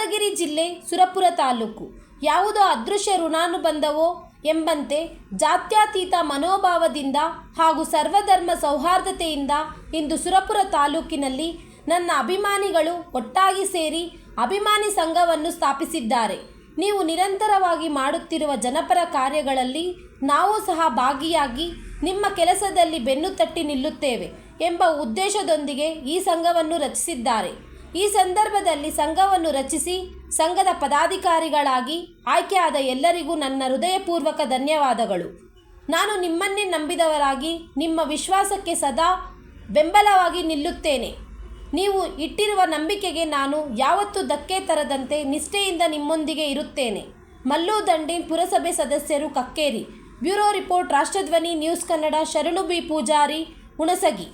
ಯಾದಗಿರಿ ಜಿಲ್ಲೆ ಸುರಪುರ ತಾಲೂಕು ಯಾವುದೋ ಅದೃಶ್ಯ ಋಣಾನುಬಂಧವೋ ಎಂಬಂತೆ ಜಾತ್ಯತೀತ ಮನೋಭಾವದಿಂದ ಹಾಗೂ ಸರ್ವಧರ್ಮ ಸೌಹಾರ್ದತೆಯಿಂದ ಇಂದು ಸುರಪುರ ತಾಲೂಕಿನಲ್ಲಿ ನನ್ನ ಅಭಿಮಾನಿಗಳು ಒಟ್ಟಾಗಿ ಸೇರಿ ಅಭಿಮಾನಿ ಸಂಘವನ್ನು ಸ್ಥಾಪಿಸಿದ್ದಾರೆ. ನೀವು ನಿರಂತರವಾಗಿ ಮಾಡುತ್ತಿರುವ ಜನಪರ ಕಾರ್ಯಗಳಲ್ಲಿ ನಾವು ಸಹ ಭಾಗಿಯಾಗಿ ನಿಮ್ಮ ಕೆಲಸದಲ್ಲಿ ಬೆನ್ನು ತಟ್ಟಿ ನಿಲ್ಲುತ್ತೇವೆ ಎಂಬ ಉದ್ದೇಶದೊಂದಿಗೆ ಈ ಸಂಘವನ್ನು ರಚಿಸಿದ್ದಾರೆ. ಈ ಸಂದರ್ಭದಲ್ಲಿ ಸಂಘವನ್ನು ರಚಿಸಿ ಸಂಘದ ಪದಾಧಿಕಾರಿಗಳಾಗಿ ಆಯ್ಕೆಯಾದ ಎಲ್ಲರಿಗೂ ನನ್ನ ಹೃದಯಪೂರ್ವಕ ಧನ್ಯವಾದಗಳು. ನಾನು ನಿಮ್ಮನ್ನೇ ನಂಬಿದವರಾಗಿ ನಿಮ್ಮ ವಿಶ್ವಾಸಕ್ಕೆ ಸದಾ ಬೆಂಬಲವಾಗಿ ನಿಲ್ಲುತ್ತೇನೆ. ನೀವು ಇಟ್ಟಿರುವ ನಂಬಿಕೆಗೆ ನಾನು ಯಾವತ್ತೂ ಧಕ್ಕೆ ತರದಂತೆ ನಿಷ್ಠೆಯಿಂದ ನಿಮ್ಮೊಂದಿಗೆ ಇರುತ್ತೇನೆ. ಮಲ್ಲು ದಂಡೀನ್, ಪುರಸಭೆ ಸದಸ್ಯರು, Kakkeri. Bureau report, ರಾಷ್ಟ್ರಧ್ವನಿ news Kannada. ಶರಣು ಬಿ ಪೂಜಾರಿ, ಹುಣಸಗಿ.